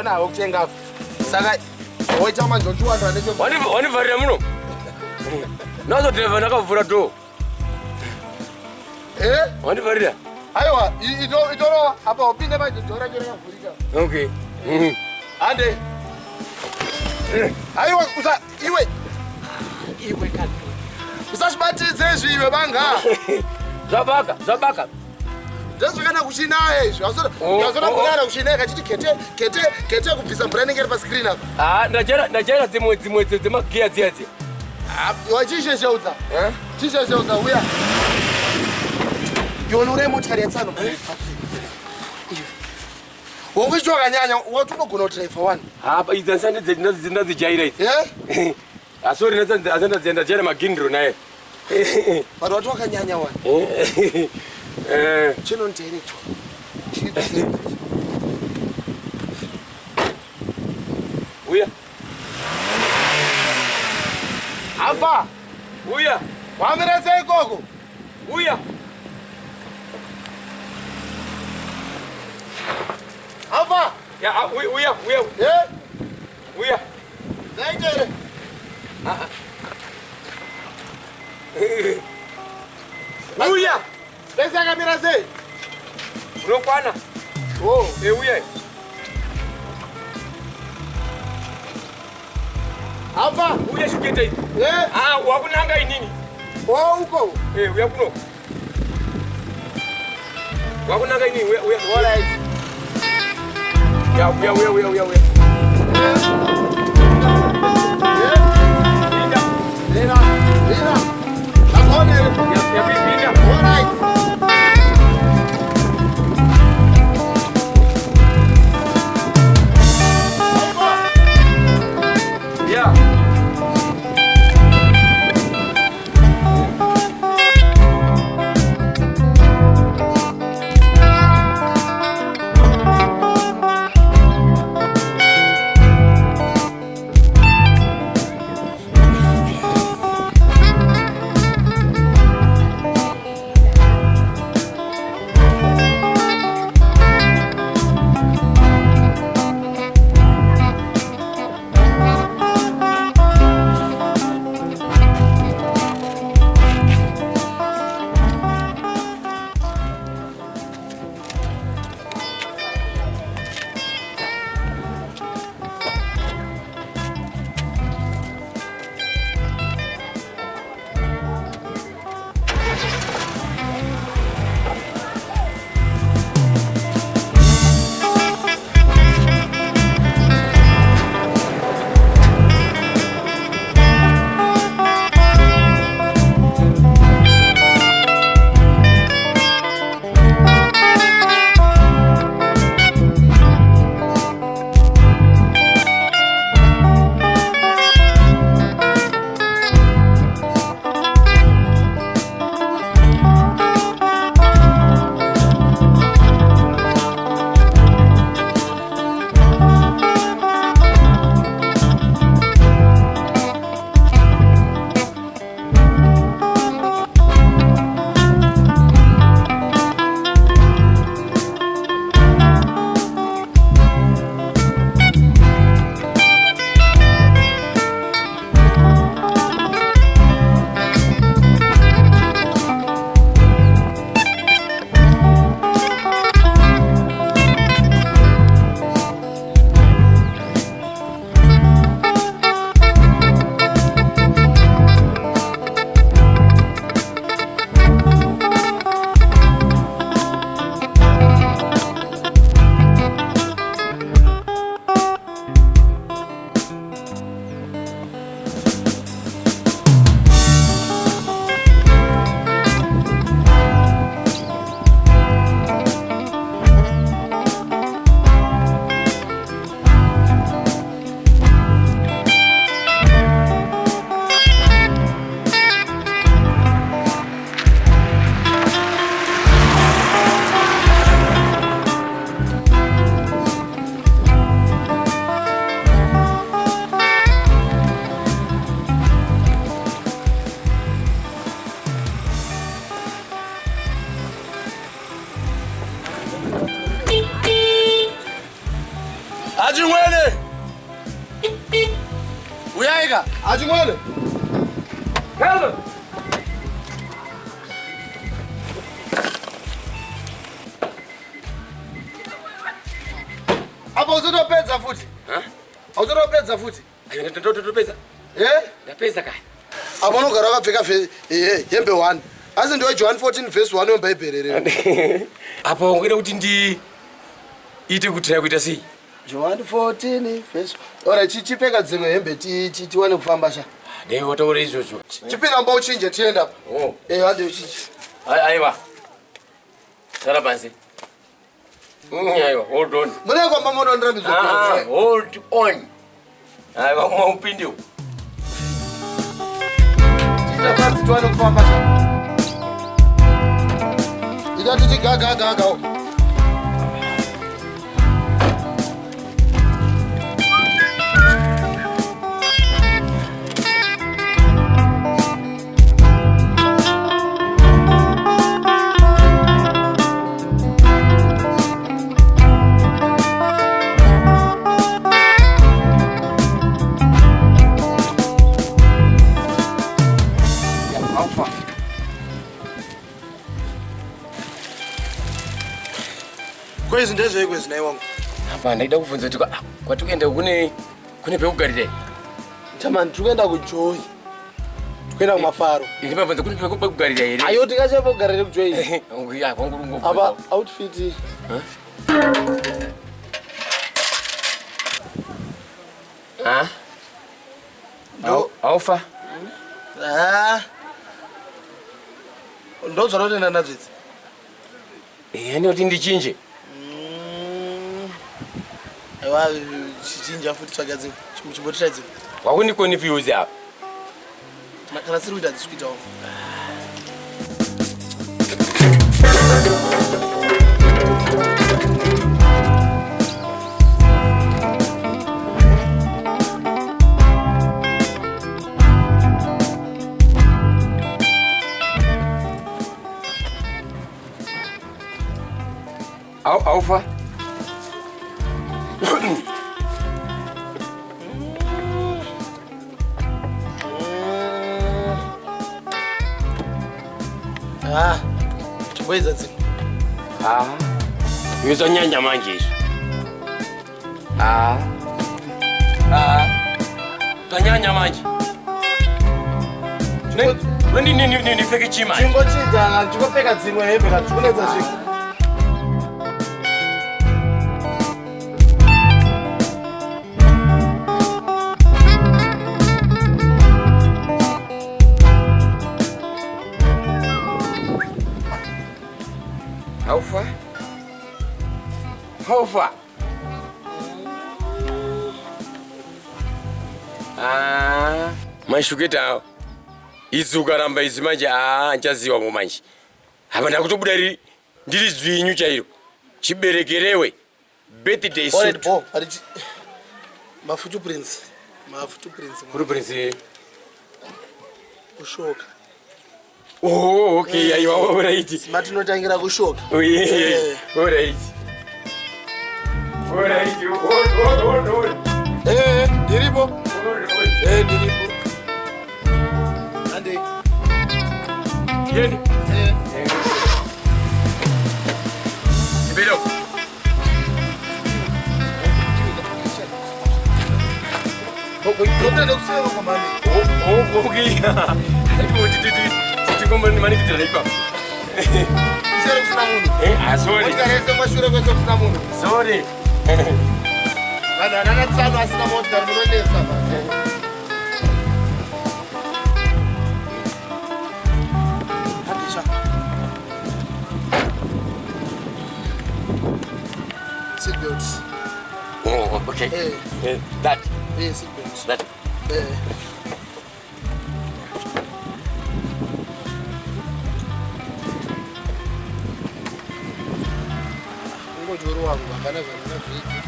Wana ukutenga. Saka waita manjochua ndo anecho. Wani varia muno. Nazo driver nakavura do. Wani varia. Aiwa, itoro hapa upinde maji tora jora kuvurika. Okay. Ande. Aiwa iwe kati. Usashibatize zviwe banga. Zabaka. Ndazvikana kuchinaye izvo. Azora kunana kuchinaye kachiti kete kubvisa mvura inenge iri pa screen apa. Ndachera dzimwe dzemagear dziadzi. Wachishesheudza. Chishesheudza uya. Yonore motikari yatsano. Wongochwa kanyanya watunogona driver one. Apa idzasande dzinadzijaira idzi. Asori nazanda dzenda jera magindro naye. But watu wakanyanya one. Chino nterecho. Uya. Alpha. Uya. Wamirese ikoko. Uya. Alpha. Ya uya. Uya. Zaitele. Uya. Pesa kamera sei. Unokwana. Uya. Alpha. Uya Shugeta hivi. Wakunanga inini? Uko. Uya kuno. Wakunanga inini? Uya. Alright. Ya uya. Lina. Akone. Ya bibida. Alright. Yeah. Helen. Helen. Apa uzotopedza futi? Uzotopedza futi? Ayo ndotopedza. Ndapedza kai. Apa unogara wakapfeka hembe 1. Asi ndiwe John 14 verse 1 weBhayibheri rero. Apa ungida kuti ite kuitira kuita sei? John 14 verse. Ora chichipfeka dzimwe hembe tiwane kufamba sha. Dai wataura izvozvo. Chipinda mba uchinje tienda apa. Hande uchinje. Aiwa. Sara basi. Aiwa, hold on. Mune kwamba munondira mizokuru. Hold on. Aiwa, mwaupindiwo. Tita fast tiwane kufamba sha. Ida titi gaga. Kwezi ndezve kwezi nai wangu. Apa ndaida kubvunza kuti kwatikuenda kune pekugarira. Tamani tikuenda kuJoy. Tikuenda kumafaro. Ndimabvunza kune pekugarira here. Ayo tikacha pekugarira kuJoy. Ya kwangu rungu. Apa outfit. Aufa. Ndodzora kuti ndana dzidzi. Yani kuti ndichinje. Aiwa chichinja futi tsvaga dzimwe. Chimbotira dzimwe. Wakuni confuse apa. Kana siri kuita dzisikuitawo. Aufa. Chiboedza dzimwe. Izonyanya manje izvo. Tanyanya manje. Ndipfeke chii manje? Chingochinja, chingopfeka dzimwe hembe kana chikunedza zviko. Aufa. Mashuketa izuka ramba izi manje nchaziwa mu manje. Hapana kutobuda ndiri zwinyu chairo. Chiberekerewe. Birthday suit. Mafutu prince. Kuri prince. Kushoka. Oh, okay, aiwa alright. Smart notangira kushoka. Yeah. Alright. Alright, hold. Ndiripo. Ndiripo. Ande. Yeni. Sibilo. Kotenda kusema kwa mami. Okay. Tikomba ni mani kitala ipa. Kusema kusina munhu. Sorry. Ukarese mashure kwese kusina munhu. Sorry. Nana tsano asina motikari munonetsa ba. Handisha. Seatbelts. Oh, okay. That. Seatbelts. That. Ngojoro wangu akana vana vhiki.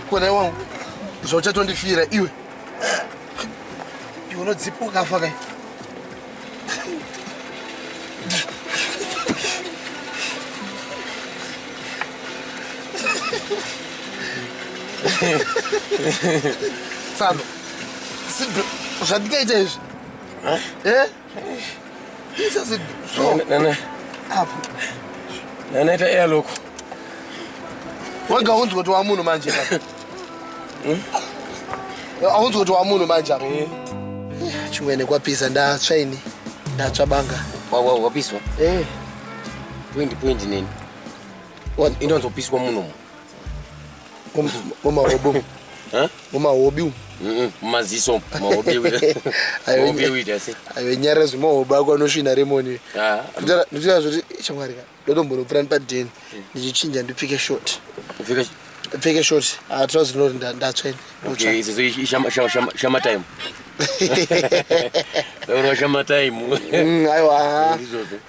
Kona wangu. Zvocha tondifira iwe. Iwe unodzipuka afa kai. Sano. Ushandikaita izvi? Isa sit so. Nana. Apho. Nanaita airlock. Wanga unzwa kuti wa munhu manje apa. Aunzwa kuti wa munhu manje apa. Chimwene kwapisa ndatsva ini. Ndatsva banga. Wapiswa? Point nini? Inonzopiswa munhu. Mama hobo. Mama hobi. Maziso, mahobi wida. Mahobi wida se. Ayo nyara zimo hoba kwa nosvina remoni. Ndira zvoti chamwarika. Ndotomboro plan padeni. Ndichichinja ndipfeke short. Upfeke short. Trouser not ndatsva. Okay, izo shama time. Loro shama time.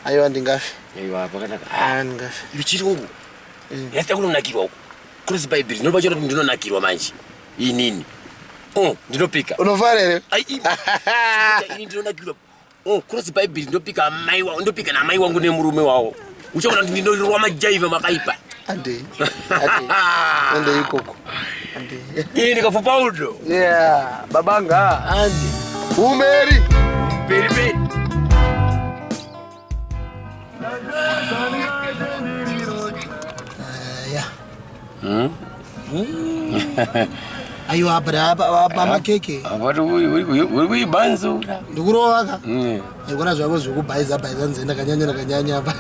Aiwa ndingafi. Aiwa pakanaka. Ndingafi. Bichirungu. Yasta kunonakirwa uko. Cross Bible ndinobacho kuti ndinonakirwa manje. Inini? Ndinopika. Unofarere? Ini ndinonakirwa. Cross Bible ndinopika mai wangu, ndinopika na mai wangu nemurume wawo. Uchaona kuti ndinorwa majaiva makaipa. Ande ikoko. Ini ndikafupa udo. Yeah, babanga. Ande. Umeri. Peri. Ayo apa keke. Abari uri banzo. Ndikurovaka. Ndikona zvavo zvokubhaiza nzenda kanyanya apa.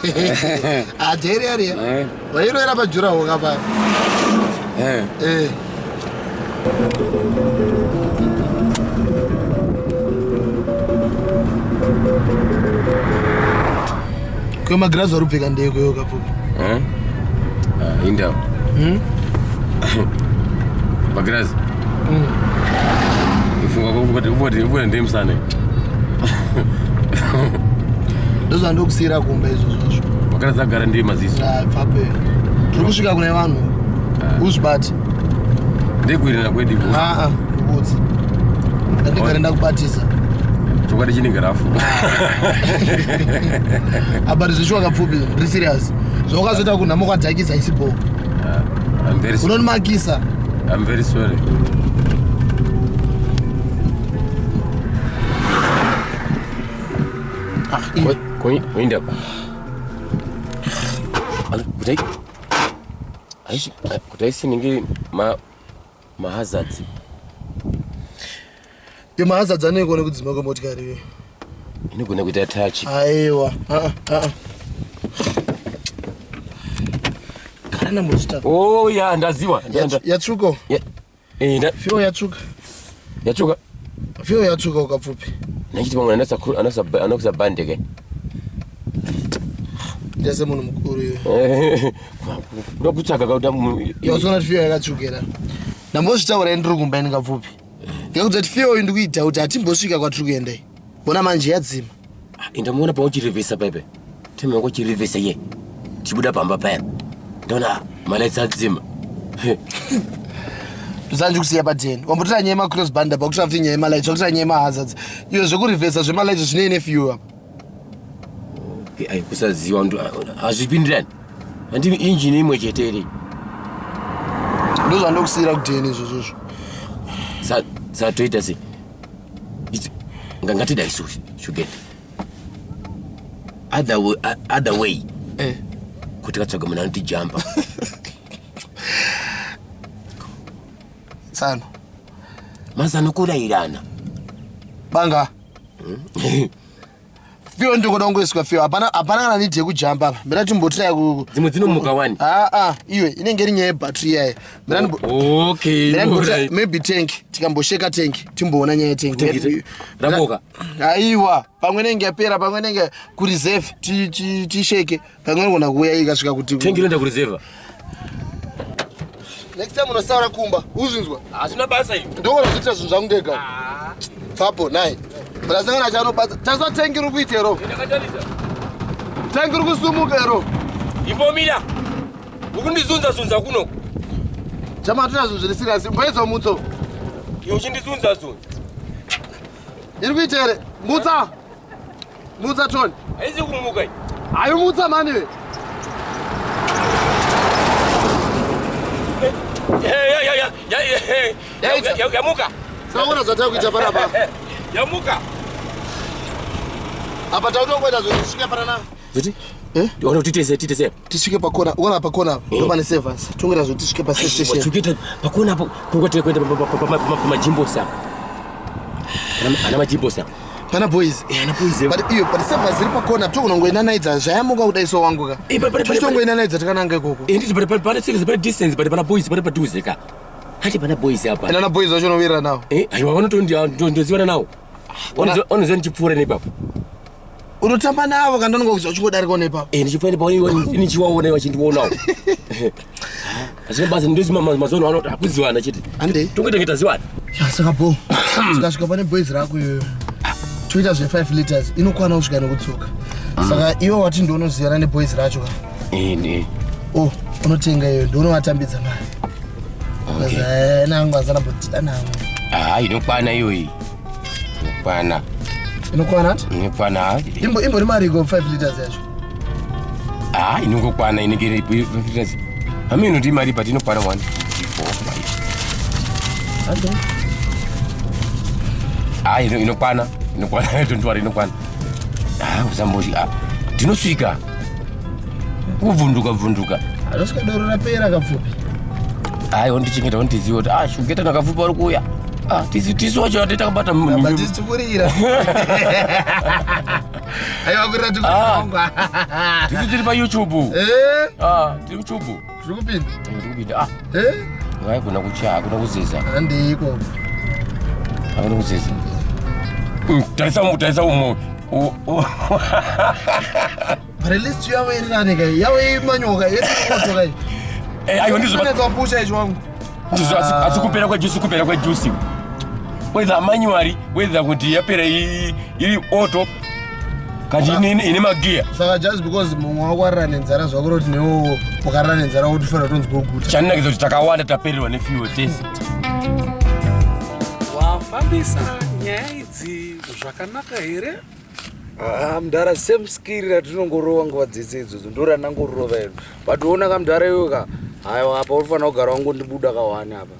Adheri ari. Wairoera pajura hoka pa. Kama grass warupika ndeko yoka Kapfupi. Inda. Bagras. Ifunga ndimi sana. Ndoza ndokusira kumba izvo zvazvo. Bagras agara ndimi maziso. Pape. Tiri kusvika kune vanhu. Uzvibati. Ndekuirira kwedi. Ndikudzi. Ndikare ndakubatisa. Chokwadi chiningarafu. Abari zvishwa Kapfupi, ndiri serious. Zvawakazoita kunha mukadzakisa isipo. I'm very sorry. Unonimakisa. I'm very sorry. Koinda. Kudai siningi mahazards. Yo mahazards anekone kudzima kwemotikari iyo. Inogona kuita touch. Aiwa. Kana musta. Oh ya ndaziwa. Yatsvuko. Fio yatsvuka. Yatsvuka. Fio yatsvuka Kapfupi. Nachiti pamwe anakusa bandeke. Ndase munhu mukuru iyo. Ndokutsvaga kauta yosona fio yakatsvukira. Ndambozvitaura ndiri kumba ine Kapfupi. Ngekuti kuti fio ndikuita kuti atimbosvika kwatiri kuendai. Bona manje yadzima. Ndamuona pauchirivhesa pepe. Teme ngochirivhesa ye. Chibuda pamba paya. Ndona malaitsi adzima. Tuzanje kusiya padeni. Wambotora nyema cross band apa kutsvafuti nyema lights, kutsvafuti nyema hazards. Iyo zvekurivhesa zvema lights zvinene fio apa. Ai kusaziwa ndo azvipindirani. Andi engine imwe chete iri. Ndozvandokusira kudeni izvozvo. Toita sei. Ngangati dai sushi Shugeta. Other way. Kuti katsvaga munhu anoti jumper. Tsano. Mazano kurairana. Banga. Fio ndikoda kungoiswa fio. Hapana kana need yekujumpa apa. Mira timbotraya ku dzimwe dzinomuka wani. Iwe inenge iri nyaya yebattery yayo. Okay. Maybe tank. Tikambosheka tank. Timboona nyaya tank. Raboka. Aiwa. Pamwe nenge yapera, pamwe nenge ku reserve tisheke. Pamwe ngona kuya ikasvika kuti tank inoenda ku reserve. Next time unosaura kumba. Uzvinzwa? Hazvina basa iri. Ndokona kuita zvinhu zvangu ndega. Fapo nai. Brasangana chanobata. Taswa tank iri kuita ero. Ndakatarisa. Tank iri kusumuka ero. Imbomira. Ukundizunza kuno. Chama tuna zvinhu zviri serious. Mboedza mutso. Iwe uchindizunza. Iri kuita ere. Mutsa Tony. Haizi kumuka iyi. Ayo mutsa mani we. Yamuka. Saona zvataka kuita parapa. Yamuka. Apa taunongoita zvisvike parana. Zviti? Ndiona kuti titese. Tisvike pakona. Uona pakona. Ndopa servers. Tongera zvoti tisvike pa station. Chugeta pakona apo kungote kwenda pamajimbosa. Ana majimbosa. Pana boys. Ana boys. But iyo pa servers iri pakona tokunongoinanaidza zvayamuka kudaiso wangu ka. Tongoinanaidza takananga ikoko. Nditi pana service pana distance pana boys pana padhuze ka. Hati pana boys apa. Ana boys vacho novira nawo. Aiwa vanotondiziva nawo. Onozeni chipfuura nepapo. Unotamba navo kana unongokuza uchingodarika nepapo. Ndichifane pa ini chiwaona wachindiwonawo. Asi basi ndizi mazono ano akuziwana chiti. Ande. Tongotengeta ziwana. Saka bo. Tikasvika pane boys rako iyo. Toita zve 5 liters inokwana kusvika nekutsoka. Saka iwo wati ndonoziyana neboys racho ka. Oh, unotenga iyo ndonovatambidza mari. Okay. Nangu azana botida nangu. Inokwana iyoyi. Inokwana. Inokwana ati? Inokwana. Imbo ni mari go 5 liters yacho. Inokwana inengere 5 liters. Amino ndi mari but inokwana 1 4 5. Ando. Inokwana. Don't worry, inokwana. Uzamboti ndinosvika. Kuvhunduka. Anosvika doro rapera Kapfupi. Ondichengeta ondiziva kuti Shugeta naKapfupi vari kuuya. Tisi wacho ati takabata tisi tikurira. Aiwa kurira tikurira. Tisi tiri paYouTube. Tiri YouTube. Tiri kupinda. Kuna kuzeza. Handiko. Hakuna kuzeza. Tarisa umo. But list yawe irani kai. Yawe manyoka yeti kotoka. Aiwa ndizo zapusha icho wangu. Ndizo asikupera kwa juice. Whether manually, whether kuti yapera iri auto kati ine magia. Saka just because mumwe wakwarira nenzara zvakuroti newo ukarira nenzara wotifana tonzi kuguta. Chaninakiza kuti takawanda tapererwa nefuel test. Wafambisa nyaya idzi zvakanaka here? Mudhara same skill ratinongorova nguva dzese idzodzo ndoranangorova ino. But uona kamudhara iyoka haiwa apa unofanira kugara wangondibuda kawani apa.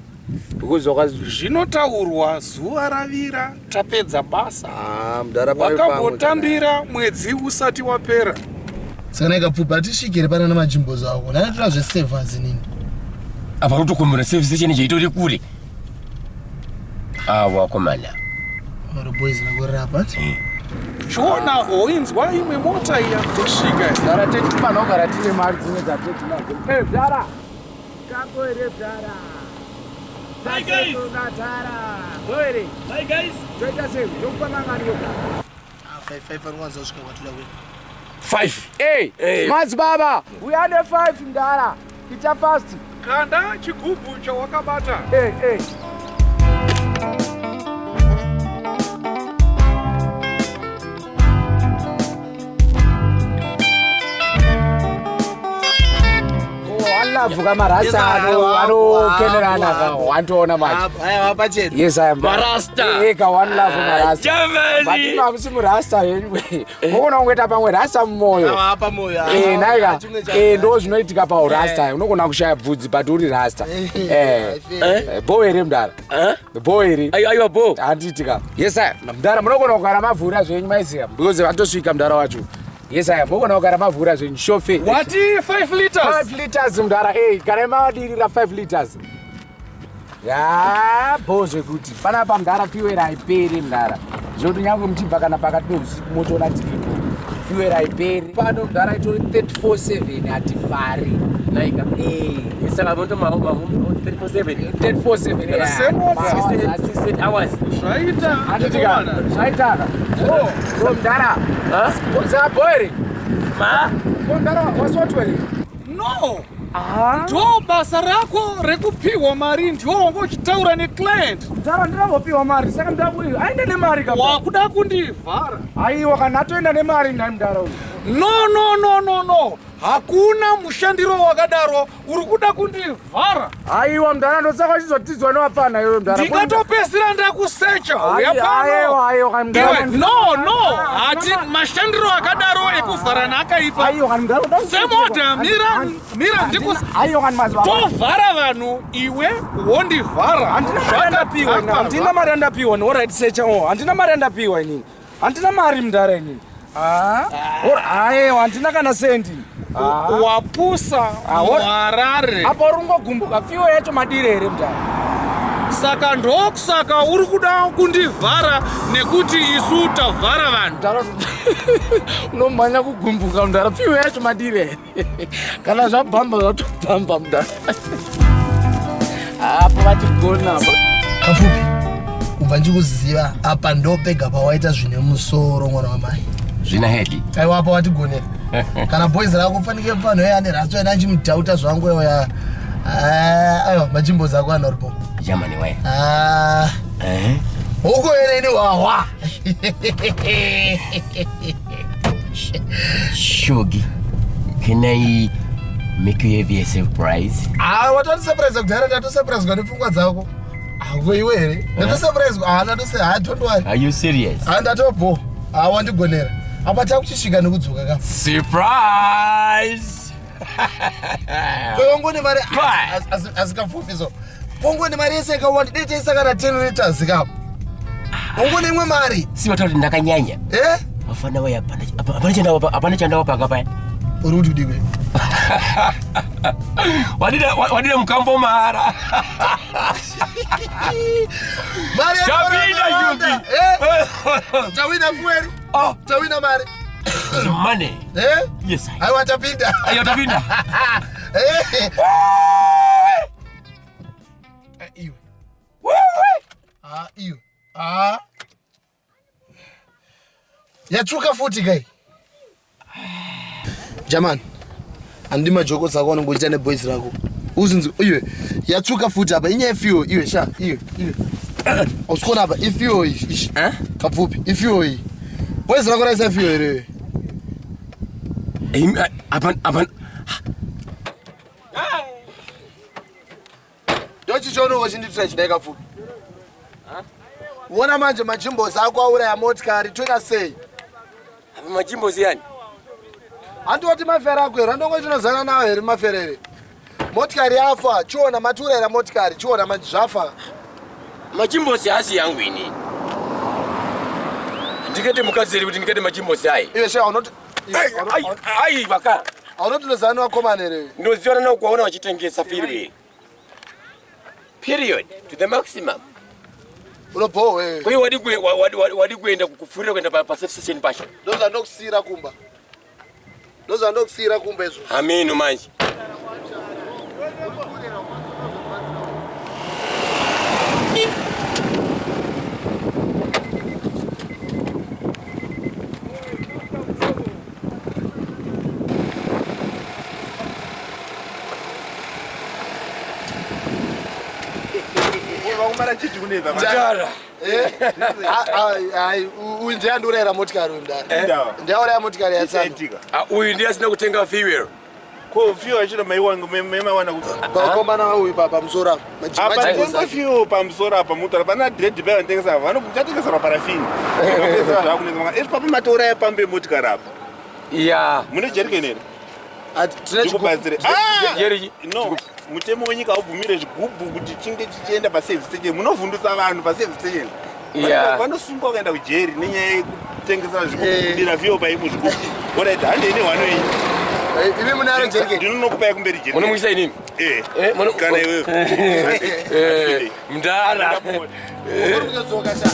Because zvinotaurwa zuva ravira tapedza basa. Wakambotambira mwedzi usati wapera. Saka naKapfupi atisvikire pana namajimbo zavo. Nanotora zveservers nini. Apa kutokombera service chene chaitori kure. Wakomana. Boys vakorapa. Chiona hoinzwa imwe mota iya kusvika. Dara techifana kugara tine mari dzimwe dzatinadzo. Dara. Kakoere Dara. Hi guys. Hi guys. 5. Hey, Madzibaba, we had a 5 Ndara. It's fast. Kanda chigubu chawakabata. Hey. Vuka marasta anokenerana wantoona macho. Yes, I am. Marasta. Eka one love marasta. But you know I'm rasta anyway. Unogona kungoita pamwe rasta mumoyo. Apa moyo. Naika. Ndo zvinoitika pa rasta. Unogona kushaya bvudzi but uri rasta. Boy ere mudhara. Boy ere. Aiwa bo. Handitika. Yes sir. Mudhara munogona kugara mavhura zvenyu maiziva. Because vatosvika mudhara wacho. Yes, I am. Munogona kugara mavhura zvenyu shofe. What 5 liters? 5 liters mudhara. Gara madirira 5 liters. Bozo kuti panapa mudhara fuel haiperi mudhara. Zvoti nyange muchibva kana pakati peusiku motoona tikiti. Fuel haiperi. Pano mudhara itori 34/7 hatifari. Naika. Saka moto 34/7. 34/7. Assisted hours. Zvaita. Mudhara. Saka boy. Mudhara waswatwere. No. Ndo basa rako rekupiwa mari ndiwo uchitaura neclient. Mudhara ndinopiwa mari saka ndabuyo aenda nemari kapa. Wakuda kundivhara. Aiwa kana atoenda nemari nani mudhara uyu. No. hakuna mushandiro wakadaro uri kuda kundivhara. Aiwa mudhara ndosaka chizotidzwa nevapana iwe mudhara. Ndikatopedzisira ndakusecha uya pano. No, hati mashandiro akadaro ekuvharana akaipa. Semota mira tovhara vanhu iwe wondivhara. Handina mari yandapiwa. Alright secha. Handina mari yandapiwa inini. Handina mari mudhara inini. Aiwa handina kana sendi. Wapusa muharare apa uri kungogumbuka fiwo yacho madire here mudhara. Saka ndokusaka uri kuda kundivhara nekuti isu tavhara vanhu. Unomhanya kugumbuka mudhara, fiwo yacho madire here. Kana zvabhamba zvatobhamba mudhara. Apa vachigona. Kapfupi, kubva ndikuziva apa ndopega pawaita zvine musoro mwana wamai. Zvina hedi. Aiwa apa watigonera. Kana boys rako fanike pano ane ratso ena chimudhauta zvangu ya aiwa majimbo zako anoripo. Jamani wewe. Huko ene wawa. Shugi, can I make you a surprise? What are surprise kudhara ndato surprise kwa pfungwa dzako. Ako iwe here. Ndato surprise ndato say don't worry. Are you serious? Ndatobo. Wandigonera. Apa takuchisvika nekudzoka ka. Surprise! Pongone mari asikafupiso. Pongone mari yese ikawanda dete isaka na 10 liters kapo. Pongone imwe mari. Si watu ndakanyanya. Wafana wewe hapana chanda wapa hapa. Urudi diwe. Wadida mkambo mahara. Mari Kabila yubi. Tawina fueri. Tawina mari. Money. Yes. I want to pinda. Ayo tapinda. Iyo. Iyo. Yachuka futi kai. Jaman. Andima joko zako anongoita ne boys rako. Uzinzi iwe. Yachuka futi apa inya ifio iwe sha iyo. Usikona apa ifio ishi. Kapfupi ifio iyi. Boys rako raisa ifio ere. Apan. Dochi chono wachinditira chidai Kapfupi. Wona manje majimbo zako aura ya motikari twina sei. Apa majimbo ziyani? Antu wati mafera akwera ndongo tinozana nawo here maferere. Motikari yafa chiona matura era motikari chiona manje zvafa. Majimbo asi yangu ini. Ndikete mukadzeri kuti ndikete majimbo sai. Iwe sha unoti ai baka. Unoti nozana wakomanere. Ndoziona na kuona wachitengesa filwe. Period to the maximum. Unobo wewe. Kwa hiyo wadi kuenda kufurira kwenda pa station pasha. Ndoza ndokusira kumba. Ndoza ndokusira kumba ezo. Aminu manje. Mdara. Uyu ndiye andorera motikari uyu mdara. Ndiye auraya motikari yatsana. Uyu ndiye asina kutenga fuel. Ko fuel achira mai wangu mema wana kuti. Pakomba na uyu papa musora. Apa tenga fuel pa musora pa motora pana dread bell ndengesa vano kuchatengesa pa parafini. Ngapesa zvakunezwa. Esi papa matora ya pambe motikari apa. Yeah. Mune jerkenere. Tinechikubatsire. Jeriki. No. Mutemo wenyika ubvumire zvigubhu kuti chinge chichienda pa service station. Munovhundutsa vanhu pa service station. Yeah. Vanosungwa kuenda kujeri nenyaya yekutengesa zvigubhu kudira fuel pa imo zvigubhu. Alright, handine wano iyi. Ivi munaro jerike. Ndinokupai kumberi jerike. Munomwisa inini? Kana iwewe. Mdara. Uri kuzodzoka cha.